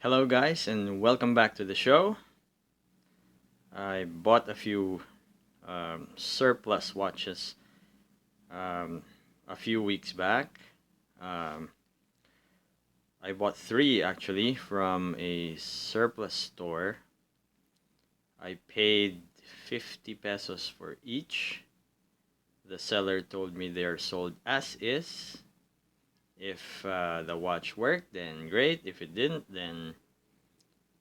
Hello, guys, and welcome back to the show. I bought a few surplus watches a few weeks back. Um, I bought three actually from a surplus store. I paid 50 pesos for each. The seller told me they are sold as is. If the watch worked, then great. If it didn't, then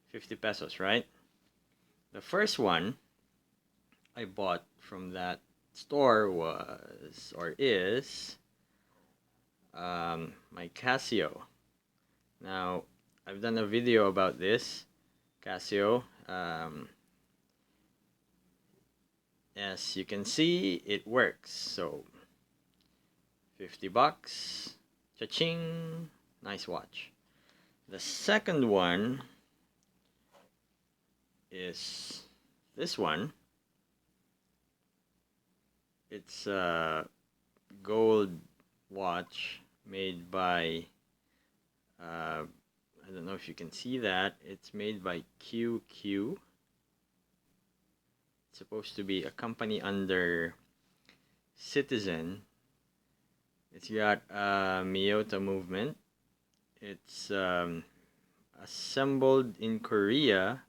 50 pesos, right? The first one I bought from that store was or is my Casio. Now, I've done a video about this Casio. As you can see, it works. So, 50 bucks. Cha-ching! Nice watch. The second one is this one. It's a gold watch made by I don't know if you can see that. It's made by QQ. It's supposed to be a company under Citizen. It's got a Miyota movement. It's assembled in Korea,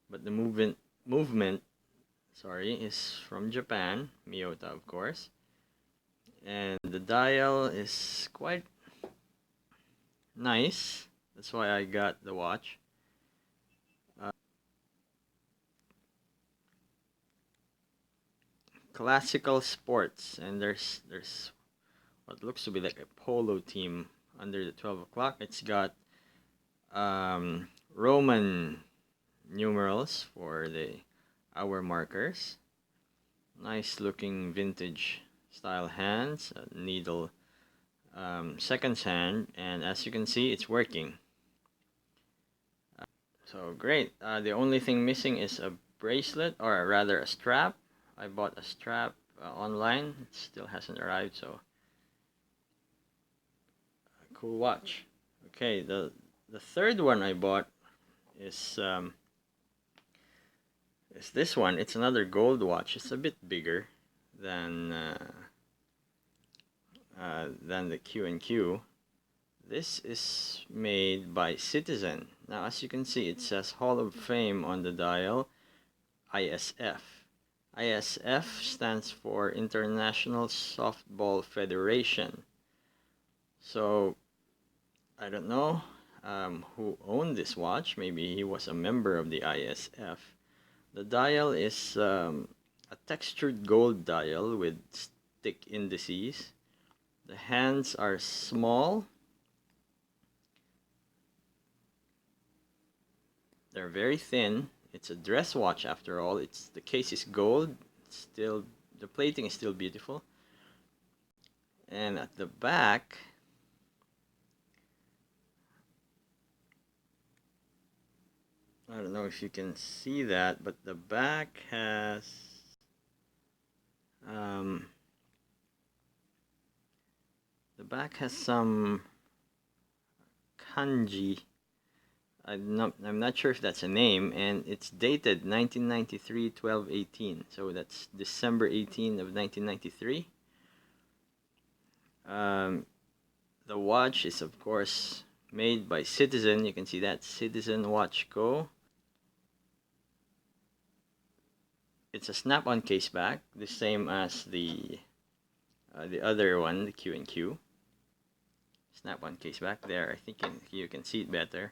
but the movement is from Japan, Miyota of course. And the dial is quite nice. That's why I got the watch. Classical sports, and there's what looks to be like a polo team under the 12 o'clock. It's got Roman numerals for the hour markers. Nice looking vintage style hands, needle seconds hand, and as you can see, it's working. So great. The only thing missing is a bracelet, or rather a strap. I bought a strap online. It still hasn't arrived, so cool watch. Okay, the third one I bought is this one. It's another gold watch. It's a bit bigger than the Q&Q. This is made by Citizen. Now, as you can see, it says Hall of Fame on the dial, ISF. ISF stands for International Softball Federation. So, I don't know who owned this watch. Maybe he was a member of the ISF. The dial is a textured gold dial with stick indices. The hands are small. They're very thin. It's a dress watch after all. The case is gold. Still, the plating is still beautiful. And at the back, I don't know if you can see that, but the back has some kanji. I'm not sure if that's a name, and it's dated 1993 12/18, so that's December 18 of 1993. The watch is of course made by Citizen. You can see that Citizen Watch Co. It's a snap-on case back, the same as the other one, the Q&Q. Snap-on case back there. I think you can see it better.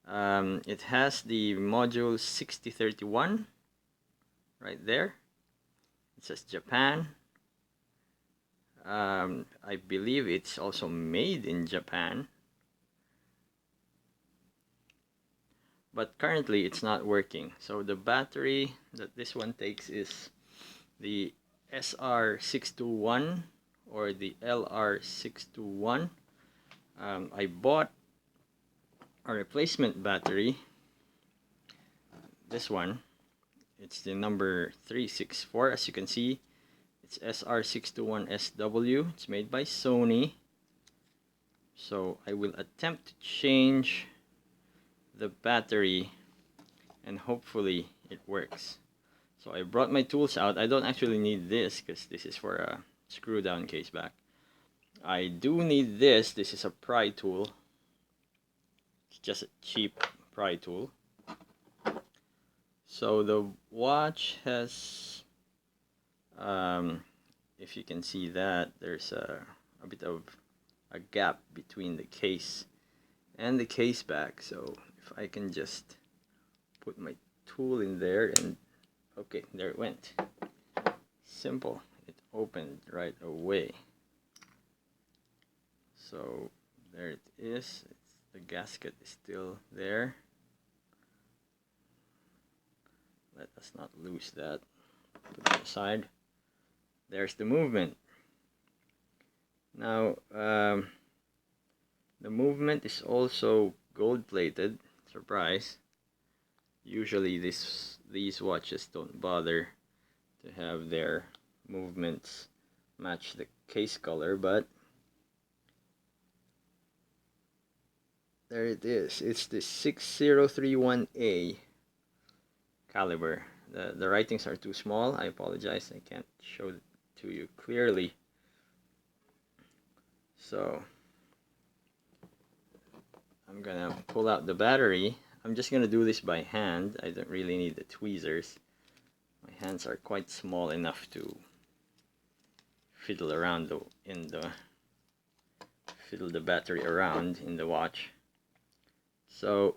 It has the module 6031 right there. It says Japan. I believe it's also made in Japan, but currently it's not working. So the battery that this one takes is the SR621 or the LR621. I bought a replacement battery, this one. It's the number 364. As you can see, it's SR621SW. It's made by Sony. So I will attempt to change the battery and hopefully it works. So I brought my tools out. I don't actually need this because this is for a screw down case back. I do need this. This is a pry tool. It's just a cheap pry tool. So the watch has, if you can see that, there's a bit of a gap between the case and the case back. So if I can just put my tool in there and okay, there it went. Simple. It opened right away. So there it is. The gasket is still there. Let us not lose that. Put it aside. There's the movement. Now, the movement is also gold plated. Surprise. Usually these watches don't bother to have their movements match the case color, but there it is. It's the 6031A caliber. The writings are too small. I apologize. I can't show it to you clearly. So I'm gonna pull out the battery. I'm just gonna do this by hand. I don't really need the tweezers. My hands are quite small enough to fiddle around fiddle the battery around in the watch. So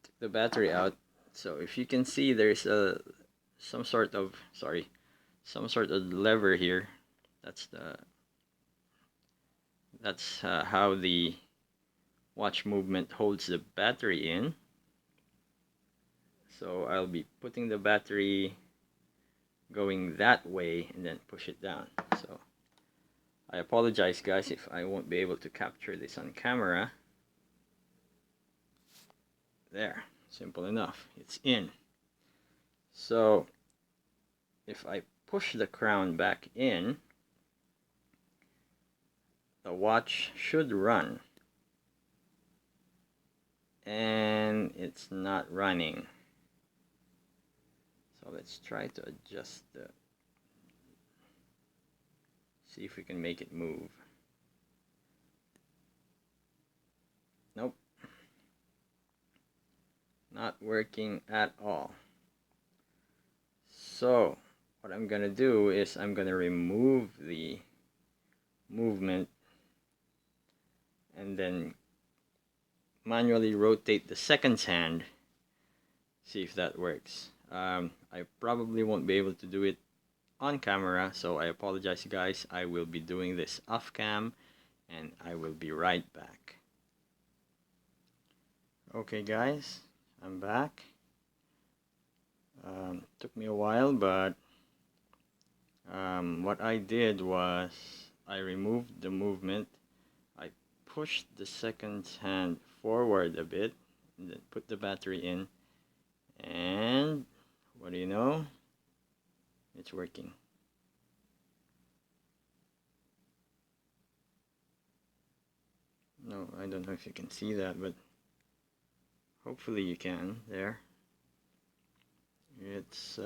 take the battery out. So if you can see, there's some sort of lever here. That's how the watch movement holds the battery in. So I'll be putting the battery going that way and then push it down. So I apologize guys if I won't be able to capture this on camera. There, simple enough, it's in. So if I push the crown back in, the watch should run, and it's not running. So let's try to adjust see if we can make it move. Nope, not working at all. So what I'm gonna do is I'm gonna remove the movement and then manually rotate the seconds hand, see if that works. I probably won't be able to do it on camera, so I apologize guys. I will be doing this off cam and I will be right back. Okay guys, I'm back. Took me a while, but what I did was I removed the movement. I pushed the second hand forward a bit and then put the battery in, and what do you know, it's working. No, I don't know if you can see that, but hopefully you can. There, it's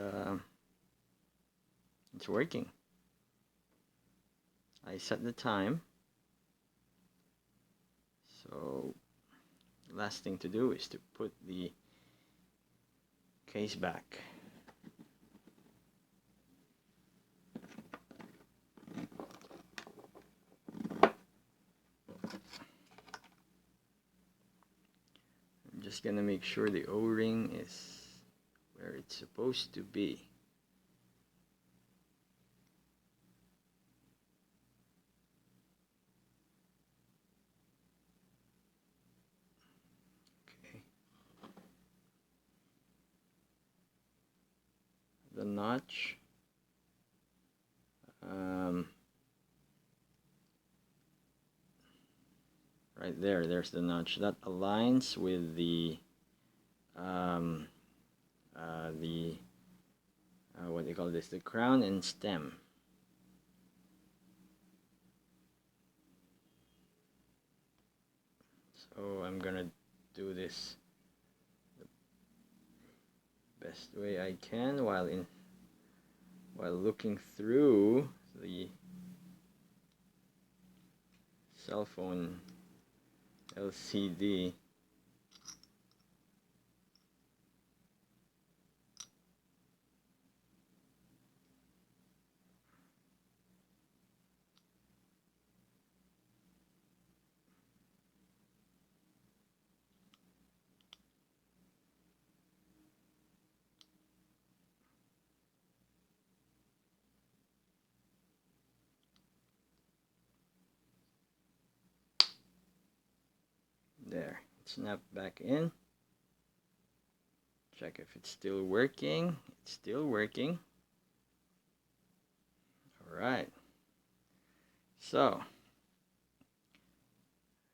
working. I set the time, so the last thing to do is to put the case back. I'm just gonna make sure the O-ring is where it's supposed to be. The notch, right there, there's the notch that aligns with the what do you call this, the crown and stem. So I'm gonna do this the best way I can while looking through the cell phone LCD. There, it snapped back in. Check if it's still working. It's still working. Alright. So,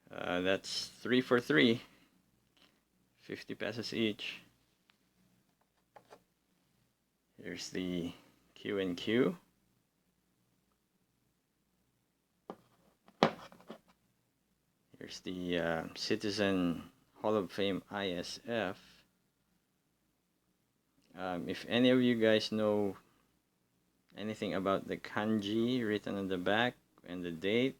that's 3 for 3. 50 pesos each. Here's the Q&Q. Here's the Citizen Hall of Fame ISF. If any of you guys know anything about the kanji written on the back and the date,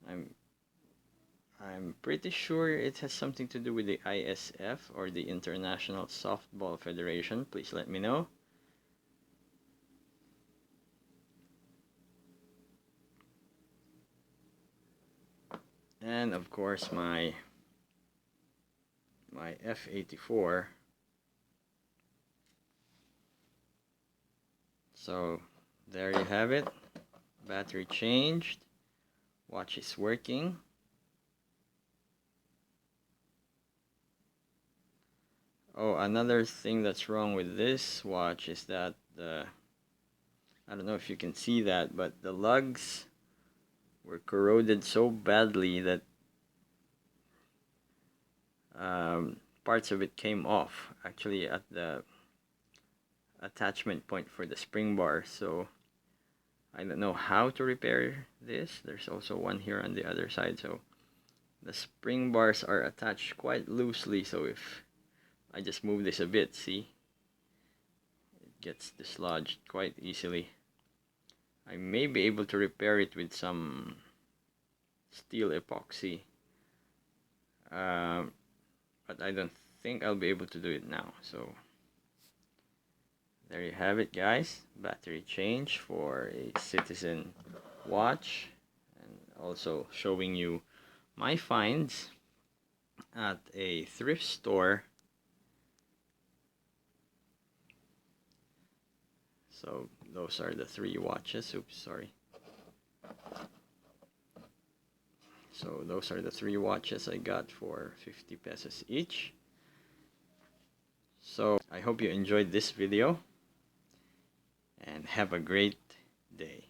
I'm pretty sure it has something to do with the ISF or the International Softball Federation. Please let me know. And of course my F84. So there you have it. Battery changed. Watch is working. Oh, another thing that's wrong with this watch is that I don't know if you can see that, but the lugs were corroded so badly that parts of it came off, actually at the attachment point for the spring bar. So I don't know how to repair this. There's also one here on the other side. So the spring bars are attached quite loosely, so if I just move this a bit, see, it gets dislodged quite easily. I may be able to repair it with some steel epoxy, but I don't think I'll be able to do it now. So there you have it, guys. Battery change for a Citizen watch, and also showing you my finds at a thrift store. So those are the 3 watches. Oops, sorry. So those are the 3 watches I got for 50 pesos each. So I hope you enjoyed this video and have a great day.